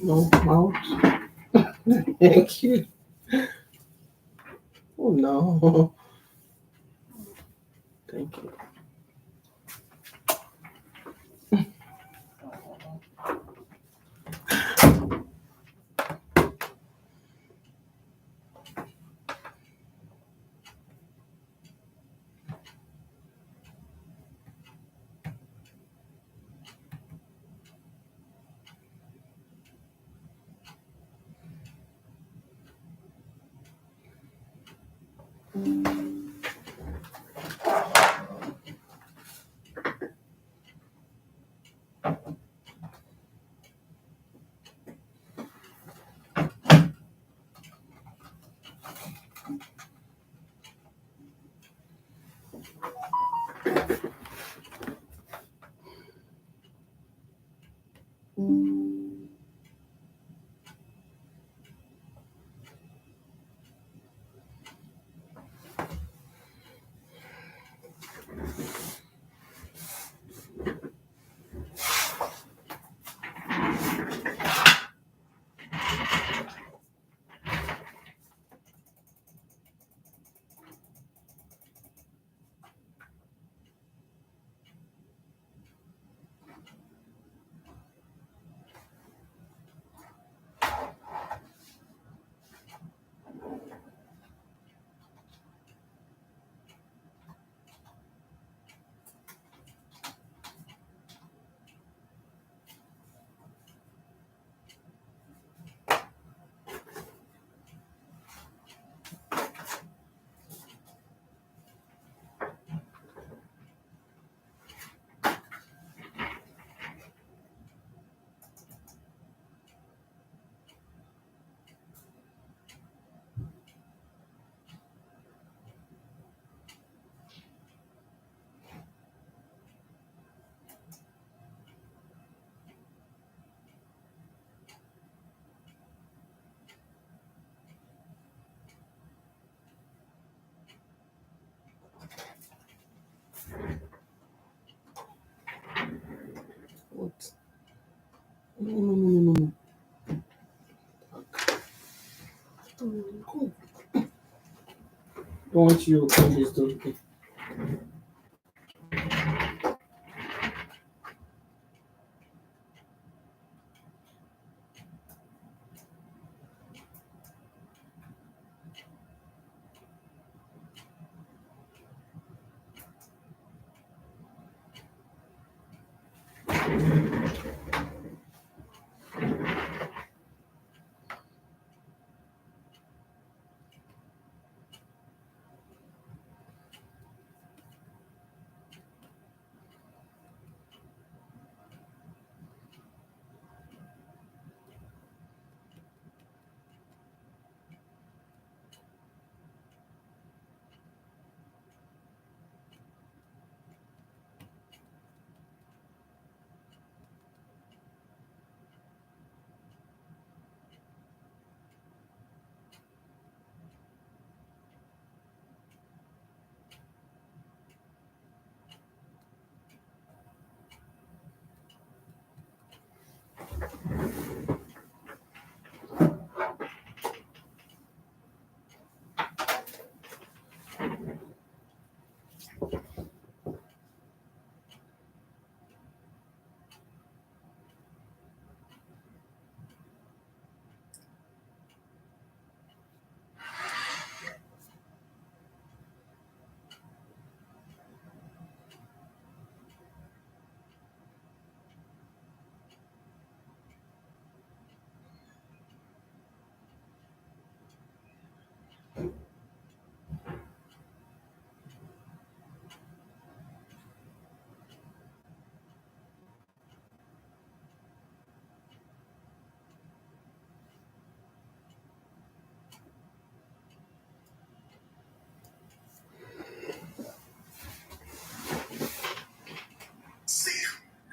No mouth. Thank you. Oh no. Thank you. What? No, no, no, no, no, no. Go. I want you to open this door. Okay.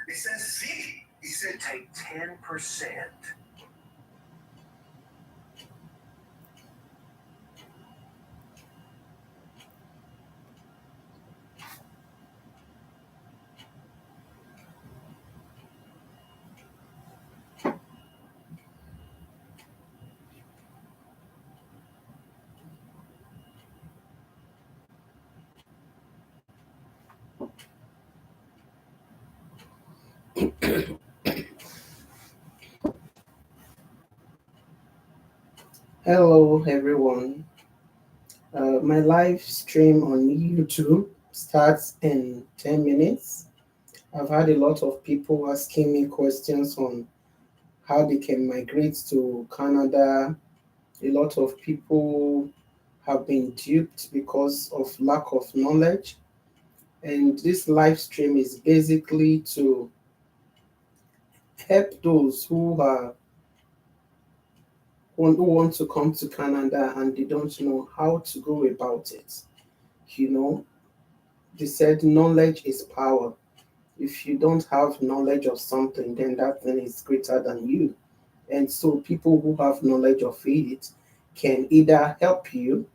It says see. He said take 10%. Hello, everyone. My live stream on YouTube starts in 10 minutes. I've had a lot of people asking me questions on how they can migrate to Canada. A lot of people have been duped because of lack of knowledge. And this live stream is basically to help those who want to come to Canada and they don't know how to go about it. You know, they said knowledge is power. If you don't have knowledge of something, then that thing is greater than you. And so people who have knowledge of it can either help you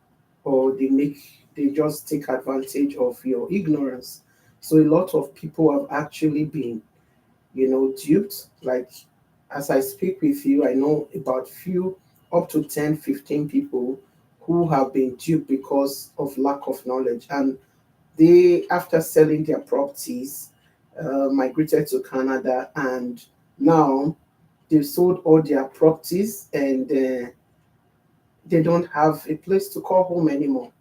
or they just take advantage of your ignorance. So a lot of people have actually been, duped. Like as I speak with you, I know about few up to 10, 15 people who have been duped because of lack of knowledge. And they, after selling their properties, migrated to Canada, and now they've sold all their properties, and they don't have a place to call home anymore.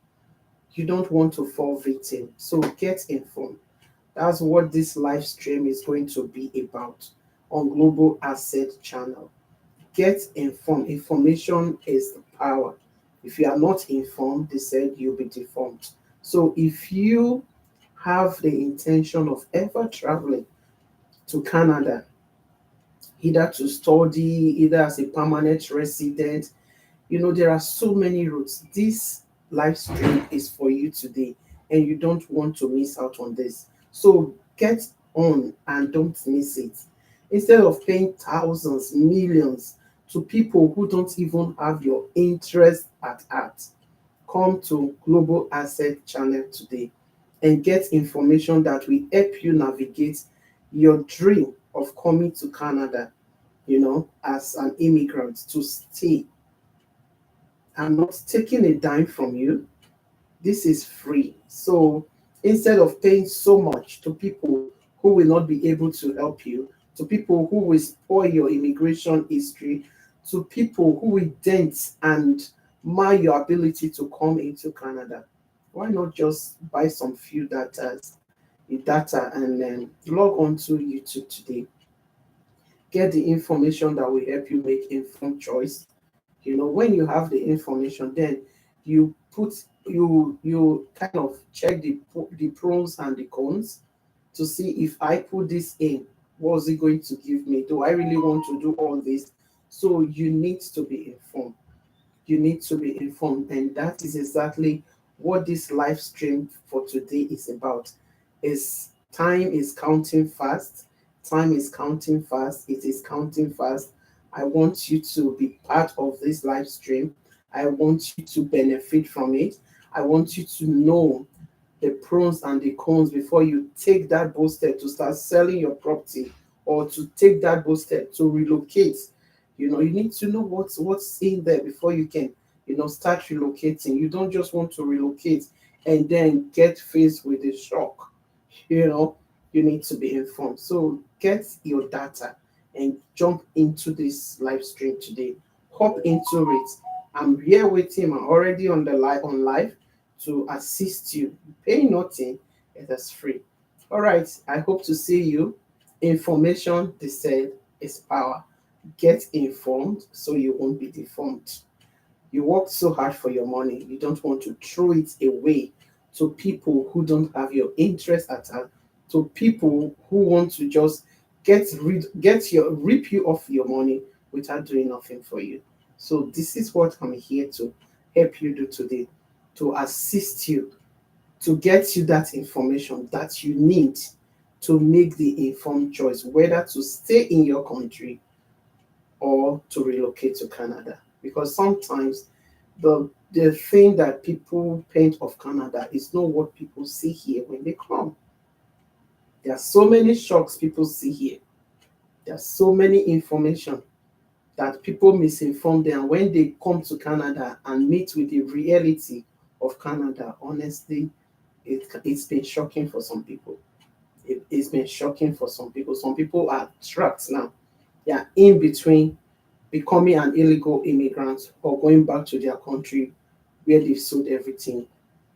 You don't want to fall victim, so get informed. That's what this live stream is going to be about on Global Asset Channel. Get informed. Information is the power. If you are not informed, they said you'll be deformed. So if you have the intention of ever traveling to Canada, either to study, either as a permanent resident, there are so many routes. This live stream is for you today, and you don't want to miss out on this. So get on and don't miss it. Instead of paying thousands, millions to people who don't even have your interest at heart, come to Global Asset Channel today and get information that will help you navigate your dream of coming to Canada, as an immigrant to stay. I'm not taking a dime from you. This is free. So instead of paying so much to people who will not be able to help you, to people who will spoil your immigration history, to people who will dent and mar your ability to come into Canada, why not just buy some few data and then log on to YouTube today? Get the information that will help you make informed choice. When you have the information, then you kind of check the pros and the cons to see, if I put this in, what's it going to give me? Do I really want to do all this? So you need to be informed. You need to be informed, and that is exactly what this live stream for today is about. Is time is counting fast. Time is counting fast. It is counting fast. I want you to be part of this live stream. I want you to benefit from it. I want you to know the pros and the cons before you take that bold step to start selling your property, or to take that bold step to relocate. You need to know what's in there before you can, start relocating. You don't just want to relocate and then get faced with a shock. You know, you need to be informed. So get your data and jump into this live stream today. Hop into it. I'm here with him. I'm already on live to assist you. Pay nothing. It is free. All right. I hope to see you. Information, they said, is power. Get informed so you won't be deformed. You worked so hard for your money. You don't want to throw it away to people who don't have your interest at heart, to people who want to just rip you off your money without doing nothing for you. So this is what I'm here to help you do today, to assist you, to get you that information that you need to make the informed choice, whether to stay in your country or to relocate to Canada. Because sometimes the thing that people paint of Canada is not what people see here when they come. There are so many shocks people see here. There are so many information that people misinform them. When they come to Canada and meet with the reality of Canada, honestly, it's been shocking for some people. It's been shocking for some people. Some people are trapped now. They are in between becoming an illegal immigrant or going back to their country where they've sold everything,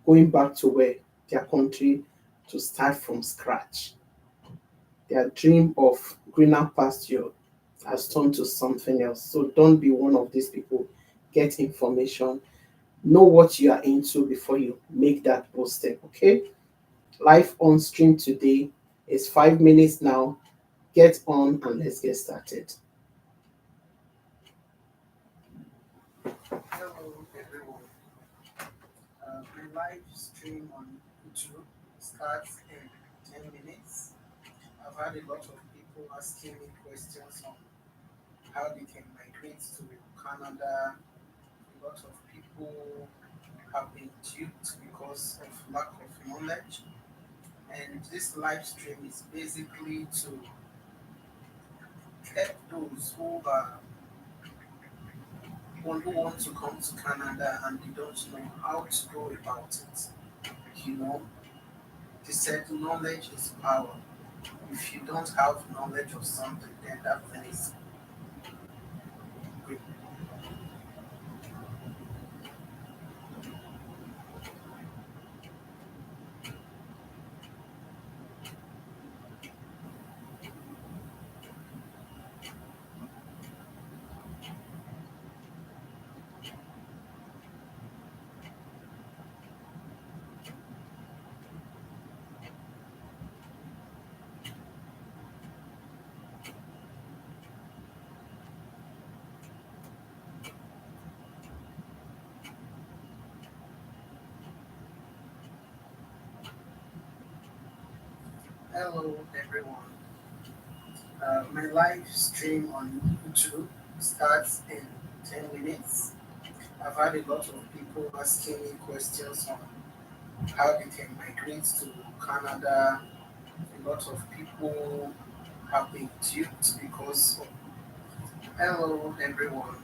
going back to where their country to start from scratch. Their dream of greener pasture has turned to something else. So don't be one of these people. Get information, know what you are into before you make that bold step. Okay? Live on stream today is 5 minutes now. Get on and let's get started. Hello, everyone. My live stream on YouTube starts in 10 minutes. I've had a lot of people asking me questions on how they can migrate to Canada. A lot of people have been duped because of lack of knowledge. And this live stream is basically to help those who want to come to Canada and they don't know how to go about it. You know, they said knowledge is power. If you don't have knowledge of something, then that thing is good. Hello, everyone. My live stream on YouTube starts in 10 minutes. I've had a lot of people asking me questions on how they can migrate to Canada. A lot of people have been duped because of. Hello, everyone.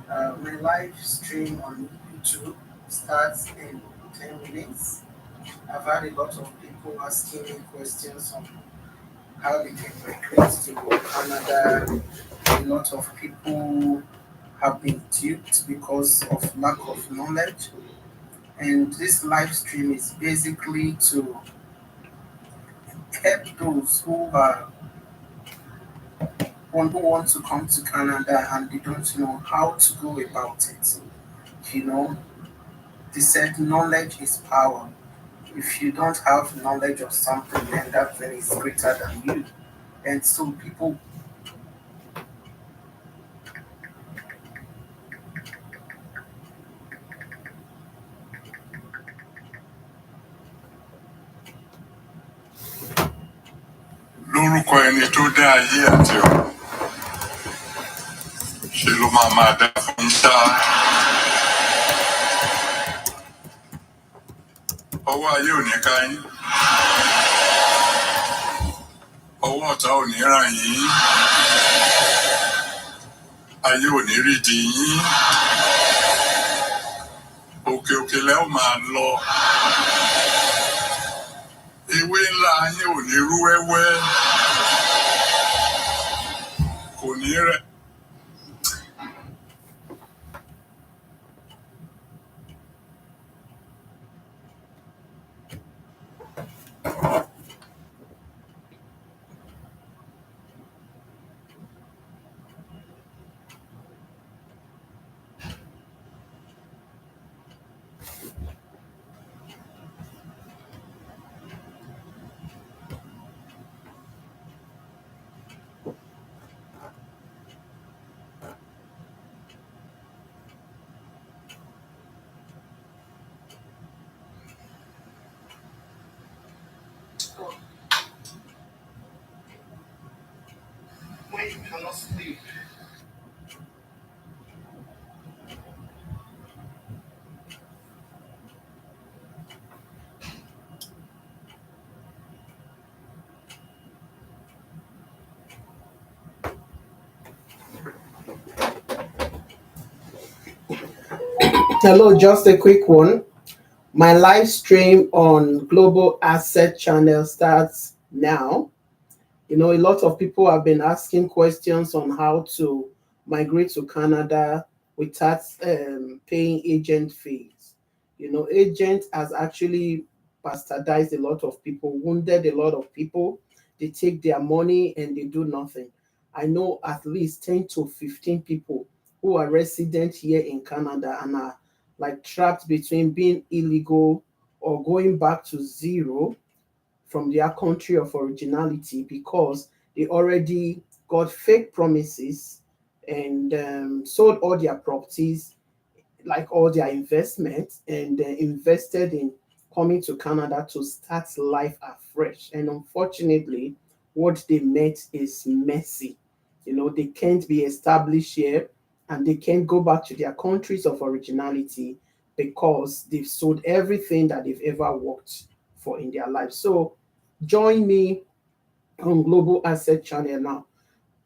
My live stream on YouTube starts in 10 minutes. I've had a lot of people asking me questions on how they can migrate to Canada. A lot of people have been duped because of lack of knowledge. And this live stream is basically to help those who want to come to Canada and they don't know how to go about it. You know, they said knowledge is power. If you don't have knowledge of something, then that thing is greater than you. And so people. Lórúkọ ẹni tó dá ayé àti ọ̀run, ṣe ló máa dá fún yín ṣá. Ọwọ́ ayé ò ní ká yín, ọwọ́ ọ̀tá ò ní ràn yín, ayé ò ní rídìí yín, òkè òkè lẹ́ ò máa lọ, ewé ńlá yín ò ní rú wẹ́wẹ́, kò ní rẹ̀. When you cannot sleep. Hello, just a quick one. My live stream on Global Asset Channel starts now. You know, a lot of people have been asking questions on how to migrate to Canada without paying agent fees. Agent has actually bastardized a lot of people, wounded a lot of people. They take their money and they do nothing. I know at least 10 to 15 people who are resident here in Canada and are like trapped between being illegal or going back to zero from their country of originality because they already got fake promises and sold all their properties, like all their investments, and invested in coming to Canada to start life afresh. And unfortunately, what they met is messy. They can't be established here and they can't go back to their countries of originality because they've sold everything that they've ever worked for in their life. So join me on Global Asset Channel now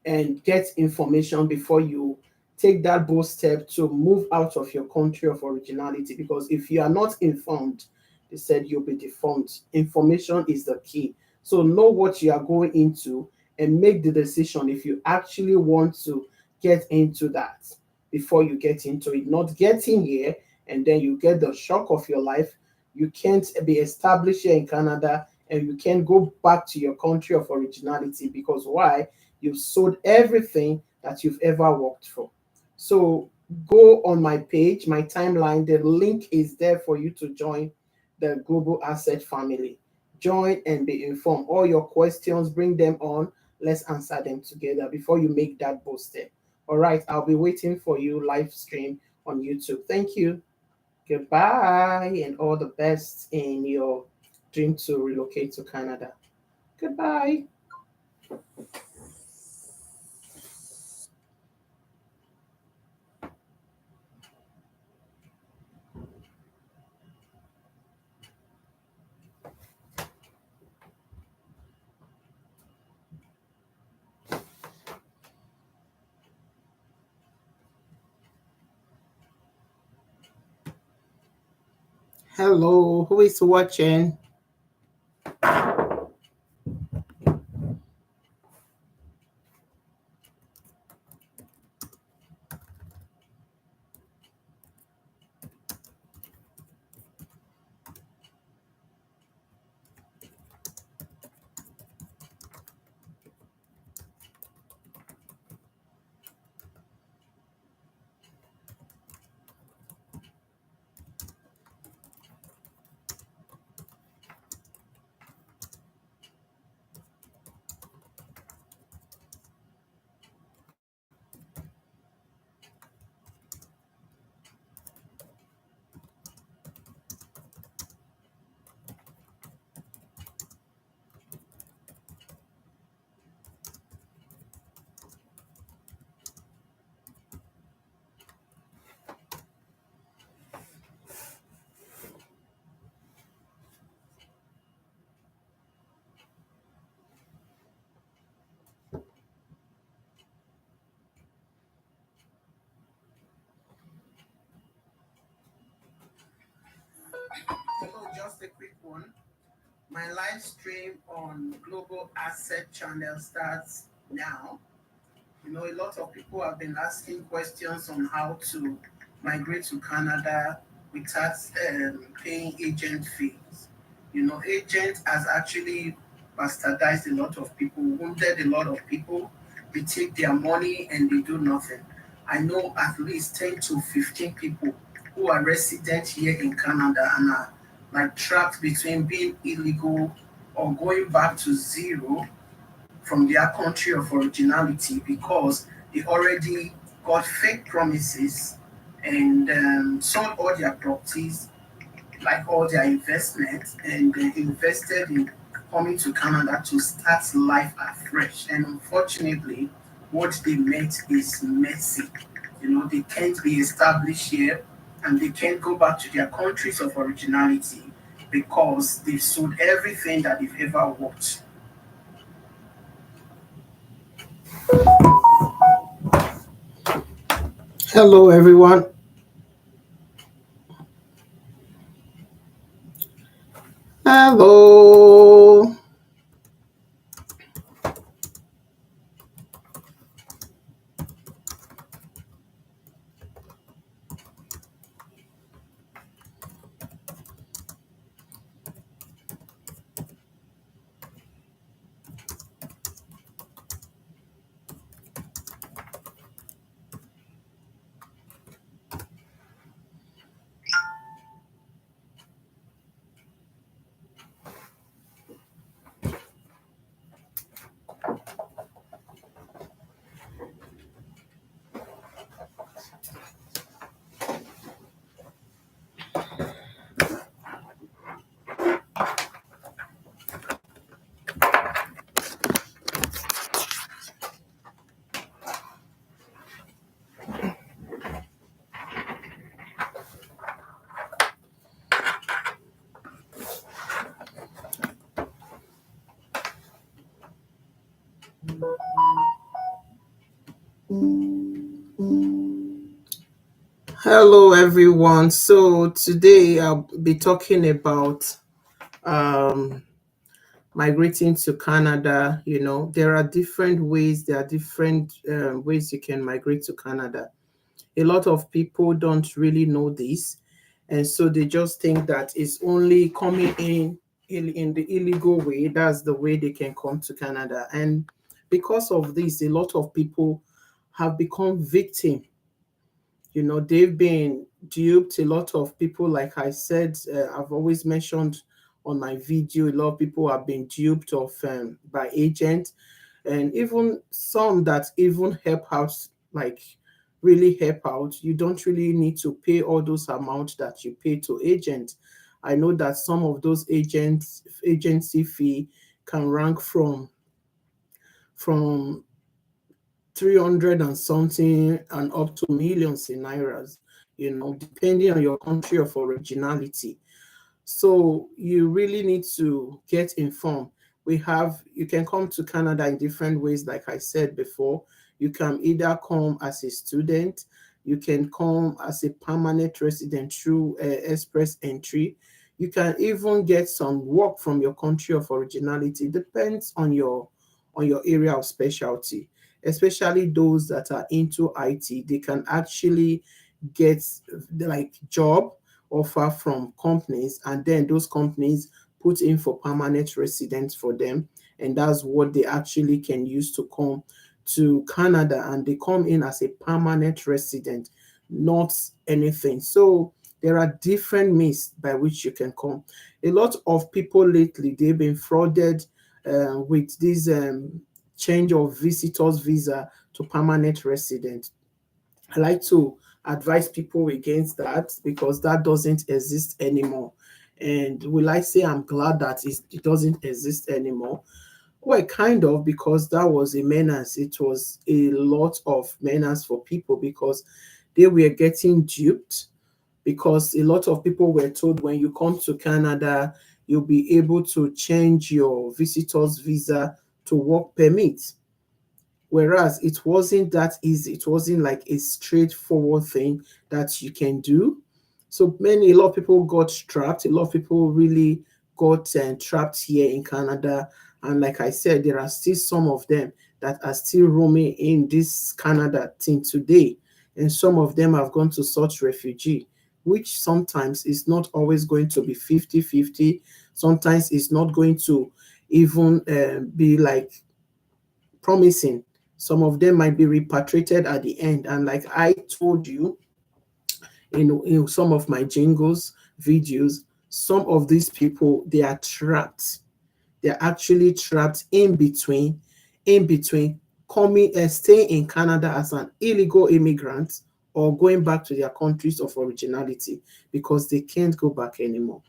and get information before you take that bold step to move out of your country of originality. Because if you are not informed, they said you'll be deformed. Information is the key. So know what you are going into and make the decision if you actually want to get into that before you get into it. Not getting here and then you get the shock of your life. You can't be established here in Canada and you can't go back to your country of originality because why? You've sold everything that you've ever worked for. So go on my page, my timeline. The link is there for you to join the Global Asset family. Join and be informed. All your questions, bring them on. Let's answer them together before you make that bold step. All right, I'll be waiting for you live stream on YouTube. Thank you. Goodbye, and all the best in your dream to relocate to Canada. Goodbye. Hello, who is watching? Hello, just a quick one. My live stream on Global Asset Channel starts now. A lot of people have been asking questions on how to migrate to Canada without paying agent fees. Agent has actually bastardized a lot of people, wounded a lot of people. They take their money and they do nothing. I know at least 10 to 15 people who are resident here in Canada and are like trapped between being illegal or going back to zero from their country of originality because they already got fake promises and sold all their properties, like all their investments, and they invested in coming to Canada to start life afresh. And unfortunately, what they met is messy. They can't be established here and they can't go back to their countries of originality because they've sold everything that they've ever worked. Hello, everyone. Hello. Hello, everyone. So today I'll be talking about um, migrating to Canada. There are different ways. There are different ways you can migrate to Canada. A lot of people don't really know this, and so they just think that it's only coming in the illegal way. That's the way they can come to Canada, and because of this, a lot of people have become victim. They've been duped. A lot of people, like I said, I've always mentioned on my video, a lot of people have been duped of by agents, and even some that even help out, like really help out. You don't really need to pay all those amounts that you pay to agents. I know that some of those agency fee can rank from 300 and something and up to millions in nairas, depending on your country of originality. So you really need to get informed. You can come to Canada in different ways, like I said before. You can either come as a student, you can come as a permanent resident through express entry. You can even get some work from your country of originality. Depends on your area of specialty, especially those that are into IT. They can actually get like job offer from companies, and then those companies put in for permanent residents for them, and that's what they actually can use to come to Canada, and they come in as a permanent resident, not anything. So there are different means by which you can come. A lot of people lately, they've been frauded with this change of visitors visa to permanent resident. I like to advise people against that because that doesn't exist anymore. And will I say I'm glad that it doesn't exist anymore? Well, kind of, because that was a menace. It was a lot of menace for people because they were getting duped, because a lot of people were told when you come to Canada, you'll be able to change your visitor's visa to work permit. Whereas it wasn't that easy. It wasn't like a straightforward thing that you can do. So a lot of people got trapped. A lot of people really got trapped here in Canada. And like I said, there are still some of them that are still roaming in this Canada thing today. And some of them have gone to such refugee, which sometimes is not always going to be 50-50. Sometimes it's not going to even be like promising. Some of them might be repatriated at the end. And like I told you in some of my jingles videos, some of these people, they are trapped. They're actually trapped in between coming and staying in Canada as an illegal immigrant or going back to their countries of originality because they can't go back anymore.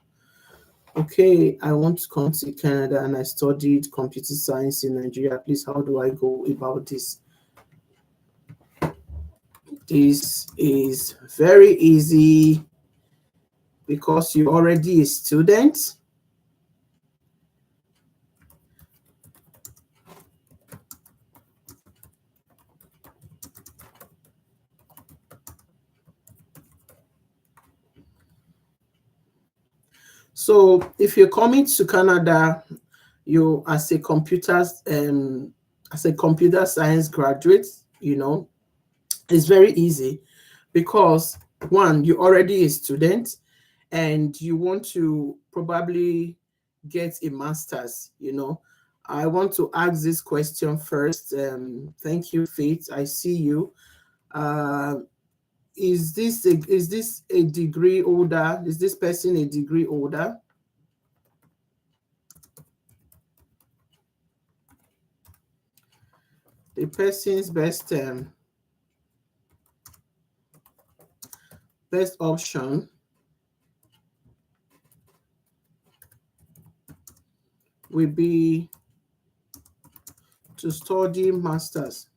Okay, I want to come to Canada and I studied computer science in Nigeria. Please, how do I go about this? This is very easy because you're already a student. So if you're coming to Canada, you as a computer science graduate, it's very easy because one, you're already a student and you want to probably get a master's. I want to ask this question first. Thank you, Faith. I see you. Uh, is this a degree holder? Is this person a degree holder? The person's best option will be to study masters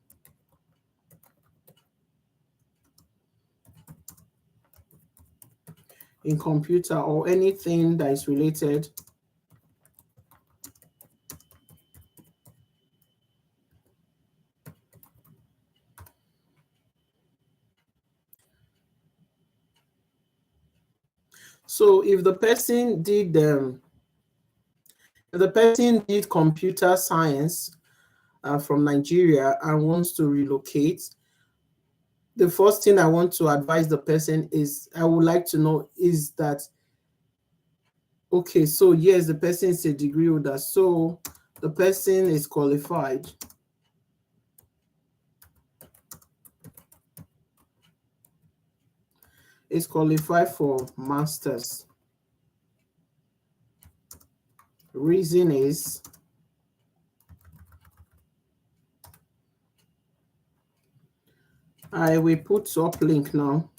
in computer or anything that is related So if the person did computer science from Nigeria and wants to relocate, the first thing I want to advise the person is, I would like to know is that, okay, so yes, the person is a degree holder, so the person is qualified for masters. Reason is, I will put up link now.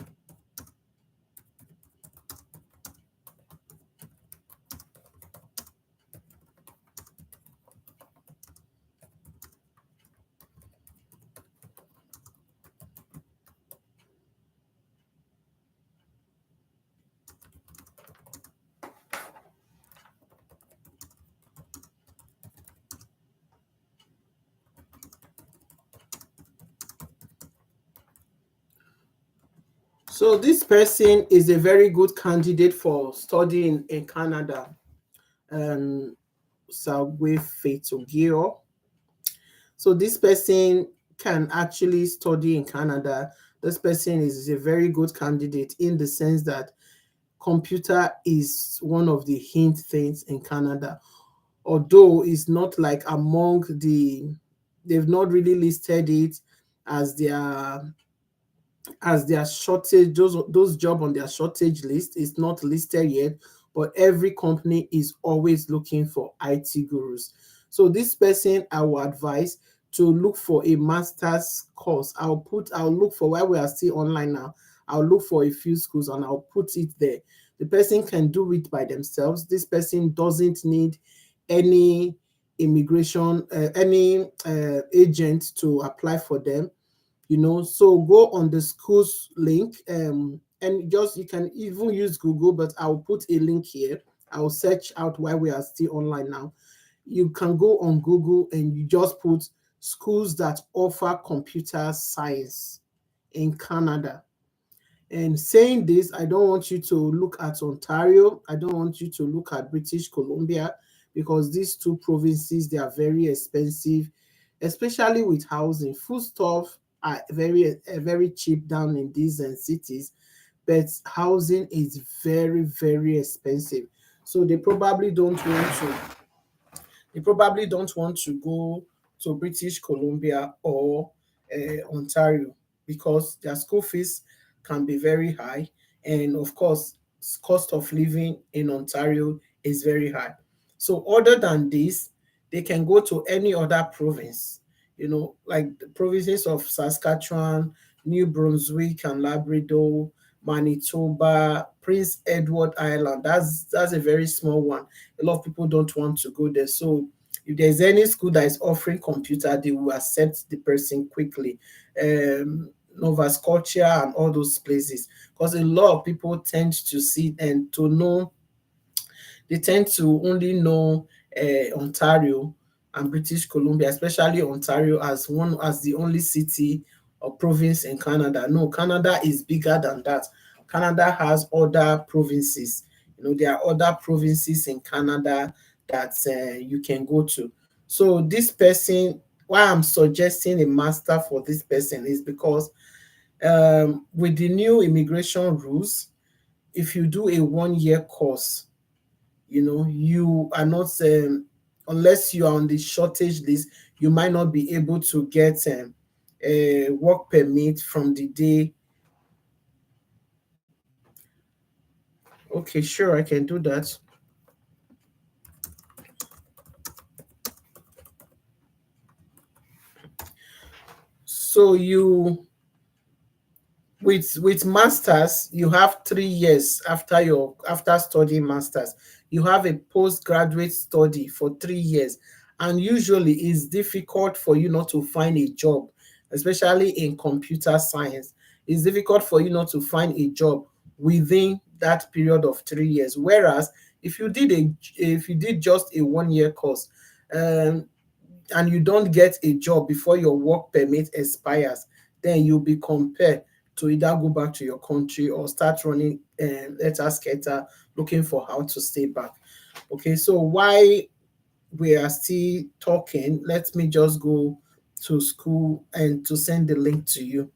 So this person is a very good candidate for studying in Canada. Um, Sagwe Fetogiro. So this person can actually study in Canada. This person is a very good candidate in the sense that computer is one of the hint things in Canada. Although it's not like among they've not really listed it as their shortage, those job on their shortage list is not listed yet, but every company is always looking for IT gurus. So this person, I will advise to look for a master's course. I'll look for, while we are still online now, I'll look for a few schools and I'll put it there. The person can do it by themselves. This person doesn't need any any agent to apply for them. So go on the school's link, and just, you can even use Google, but I'll put a link here. I'll search out while we are still online now. You can go on Google and you just put schools that offer computer science in Canada. And saying this, I don't want you to look at Ontario. I don't want you to look at British Columbia, because these two provinces, they are very expensive, especially with housing. Food stuff are very cheap down in these cities, but housing is very, very expensive. So they probably don't want to go to British Columbia or Ontario, because their school fees can be very high, and of course, cost of living in Ontario is very high. So other than this, they can go to any other province, like the provinces of Saskatchewan, New Brunswick and Labrador, Manitoba, Prince Edward Island. That's a very small one. A lot of people don't want to go there. So if there's any school that is offering computer, they will accept the person quickly. Nova Scotia and all those places, because a lot of people tend to see and to know, they tend to only know Ontario and British Columbia, especially Ontario, as the only city or province in Canada. No, Canada is bigger than that. Canada has other provinces. There are other provinces in Canada that you can go to. So this person, why I'm suggesting a master for this person is because with the new immigration rules, if you do a 1 year course, you are not, unless you are on the shortage list, you might not be able to get a work permit from the day. Okay, sure, I can do that. So with masters, you have 3 years after studying masters. You have a postgraduate study for 3 years, and usually it's difficult for you not to find a job, especially in computer science. It's difficult for you not to find a job within that period of 3 years. Whereas if you did just a 1 year course, um, and you don't get a job before your work permit expires, then you'll be compelled to either go back to your country or start running letter scatter looking for how to stay back. Okay, so why we are still talking, let me just go to school and to send the link to you.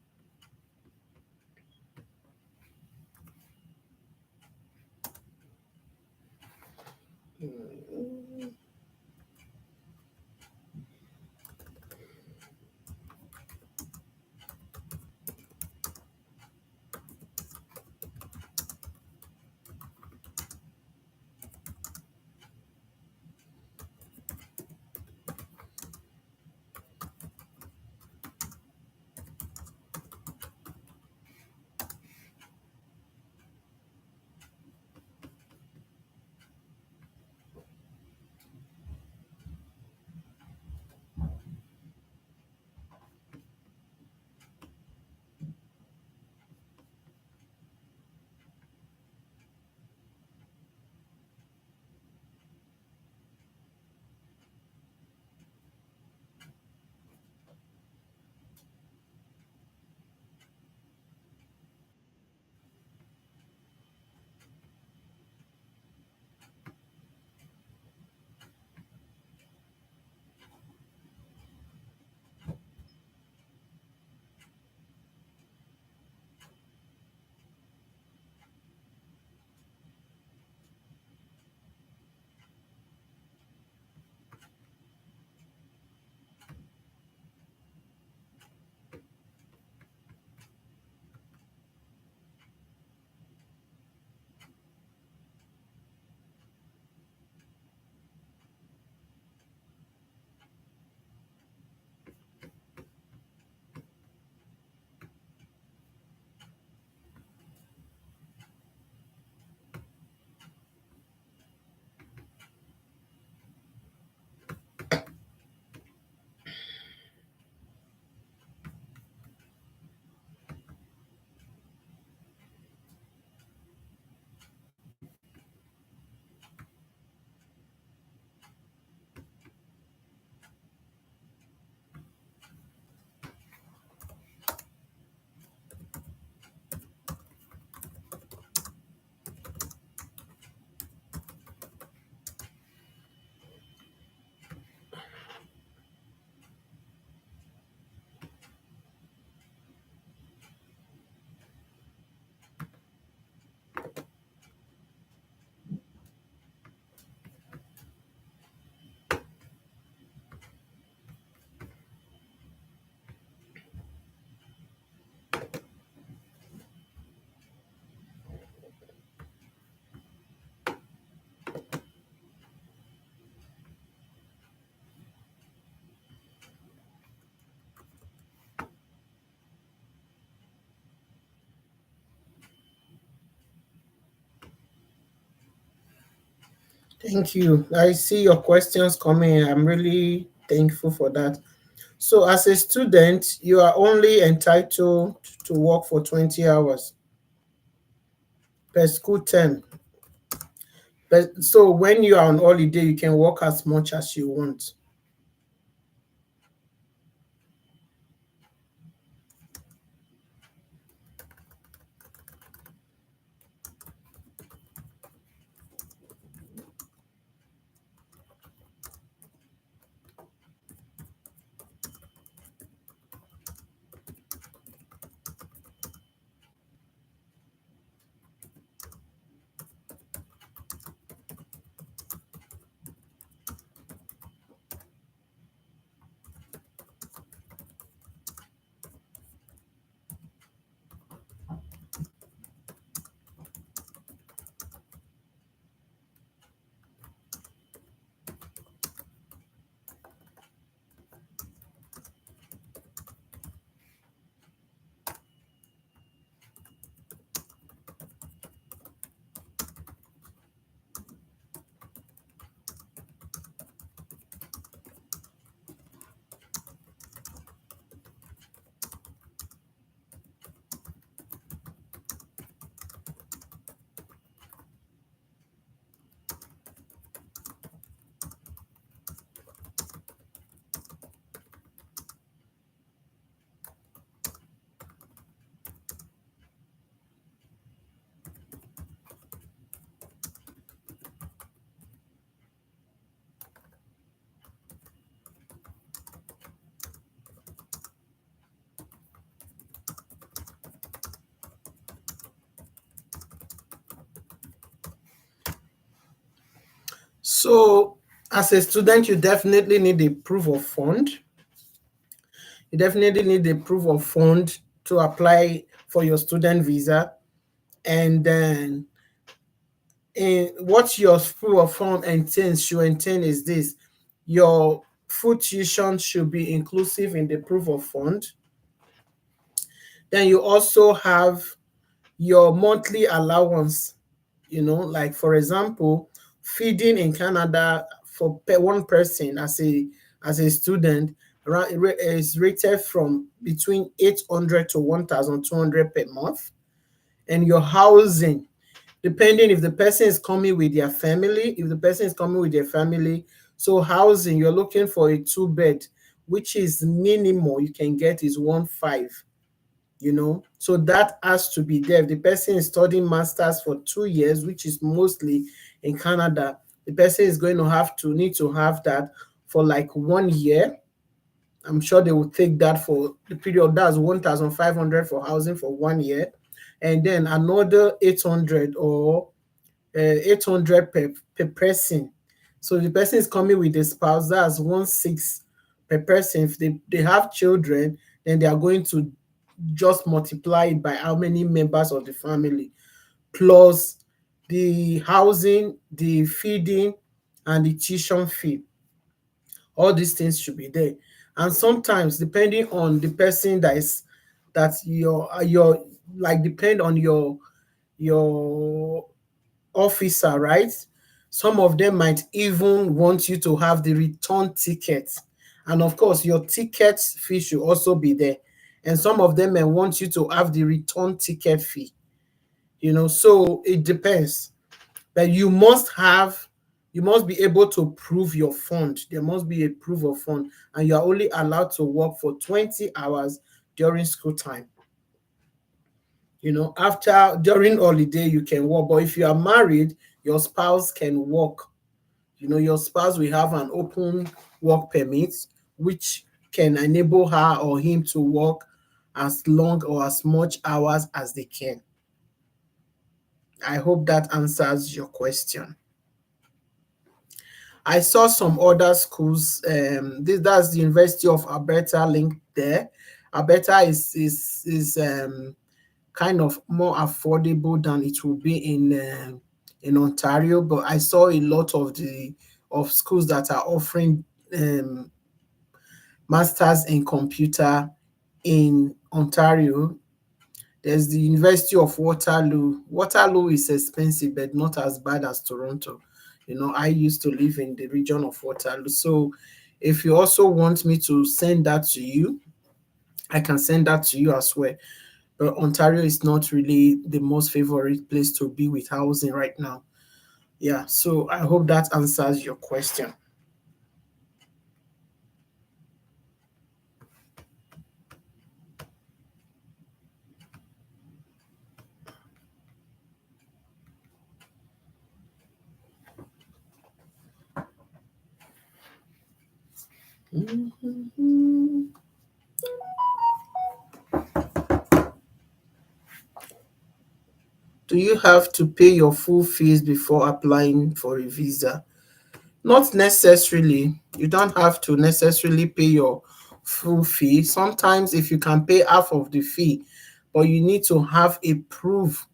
Thank you. I see your questions coming. I'm really thankful for that. So, as a student, you are only entitled to work for 20 hours per school term. But so, when you are on holiday, you can work as much as you want. So as a student, you definitely need a proof of fund. You definitely need a proof of fund to apply for your student visa. And then what your proof of fund should entail is this: your food tuition should be inclusive in the proof of fund. Then you also have your monthly allowance, like for example, feeding in Canada for one person as a student is rated from between 800 to 1,200 per month. And your housing, depending if the person is coming with their family, so housing, you're looking for a two bed, which is minimal you can get is 1.5. So that has to be there. If the person is studying masters for 2 years, which is mostly in Canada, the person is going to need to have that for like 1 year. I'm sure they will take that for the period. That's 1,500 for housing for 1 year, and then another 800 or 800 per person. So if the person is coming with a spouse, that's 1.6 per person. If they have children, then they are going to just multiply it by how many members of the family, plus the housing, the feeding, and the tuition fee. All these things should be there. And sometimes, depending on the person that your like depend on your officer, right? Some of them might even want you to have the return ticket. And of course, your ticket fee should also be there. And some of them may want you to have the return ticket fee. So it depends. But you must be able to prove your fund. There must be a proof of fund, and you are only allowed to work for 20 hours during school time. After during holiday you can work, but if you are married, your spouse can work. Your spouse will have an open work permit, which can enable her or him to work as long or as much hours as they can. I hope that answers your question. I saw some other schools. That's the University of Alberta link there. Alberta is kind of more affordable than it will be in Ontario, but I saw a lot of schools that are offering masters in computer in Ontario. There's the University of Waterloo. Waterloo is expensive, but not as bad as Toronto. I used to live in the region of Waterloo. So if you also want me to send that to you, I can send that to you as well. But Ontario is not really the most favorite place to be with housing right now. Yeah, so I hope that answers your question. Mhm. Do you have to pay your full fees before applying for a visa? Not necessarily. You don't have to necessarily pay your full fee. Sometimes if you can pay half of the fee, but you need to have a proof,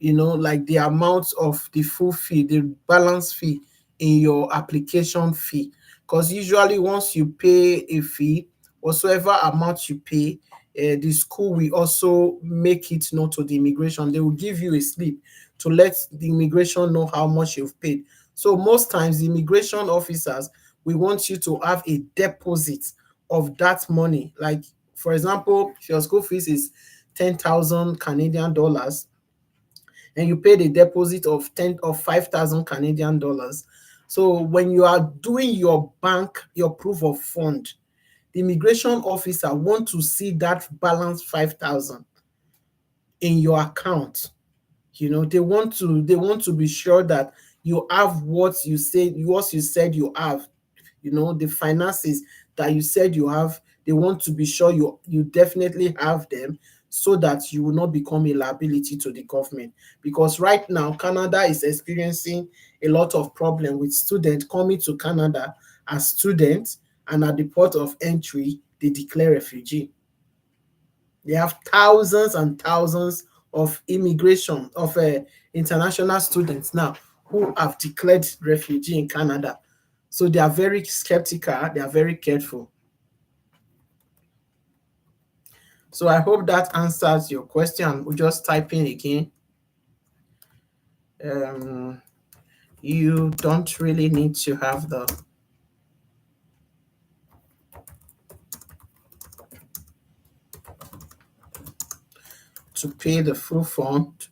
like the amount of the full fee, the balance fee in your application fee. Because usually once you pay a fee, whatsoever amount you pay, the school will also make it known to the immigration. They will give you a slip to let the immigration know how much you've paid. So most times the immigration officers will want you to have a deposit of that money. Like for example, if your school fees is 10,000 Canadian dollars, and you paid a deposit of 5,000 Canadian dollars. So when you are doing your proof of fund, the immigration officer want to see that balance 5,000 in your account. They want to be sure that you have what you said you have. The finances that you said you have. They want to be sure you definitely have them, so that you will not become a liability to the government. Because right now, Canada is experiencing a lot of problem with students coming to Canada as students, and at the port of entry, they declare refugee. They have thousands and thousands of immigration, of international students now who have declared refugee in Canada. So they are very skeptical, they are very careful. So I hope that answers your question. We'll just type in again. Um, you don't really need to have to pay the full fund.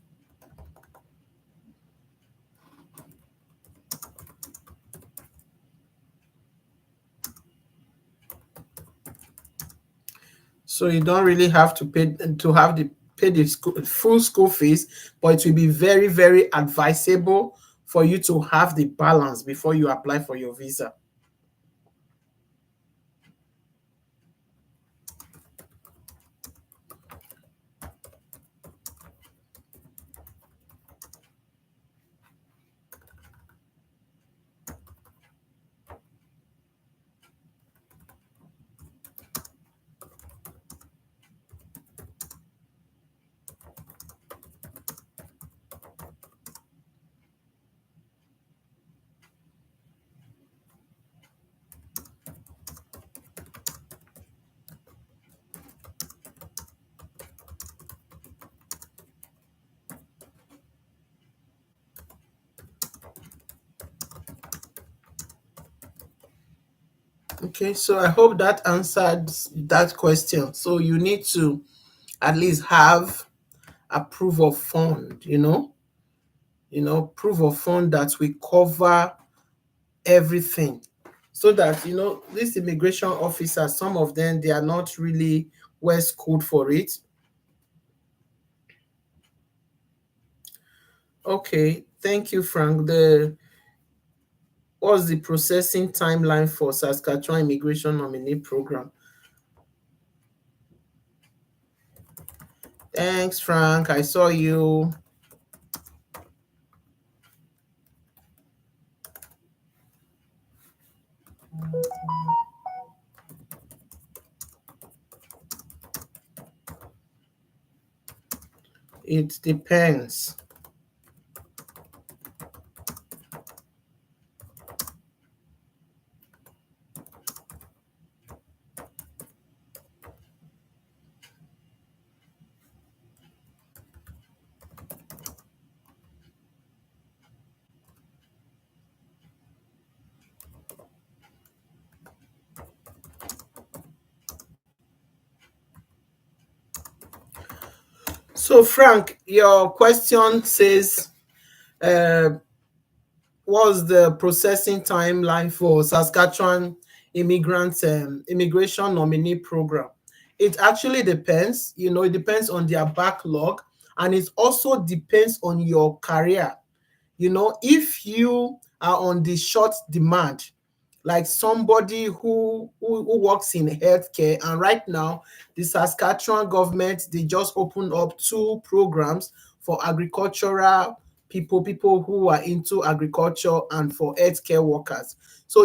So you don't really have to pay the full school fees, but it will be very, very advisable for you to have the balance before you apply for your visa. Okay, so I hope that answered that question. So you need to at least have a proof of fund, proof of fund that will cover everything. So that, these immigration officers, some of them, they are not really well schooled for it. Okay, thank you, Frank. What's the processing timeline for Saskatchewan immigration nominee program? Thanks, Frank. I saw you. It depends. So, Frank, your question says, uh, what's the processing timeline for Saskatchewan immigration nominee program? It actually depends. It depends on their backlog, and it also depends on your career. If you are on the short demand, like somebody who works in healthcare, and right now the Saskatchewan government, they just opened up two programs for agricultural people who are into agriculture, and for healthcare workers. So if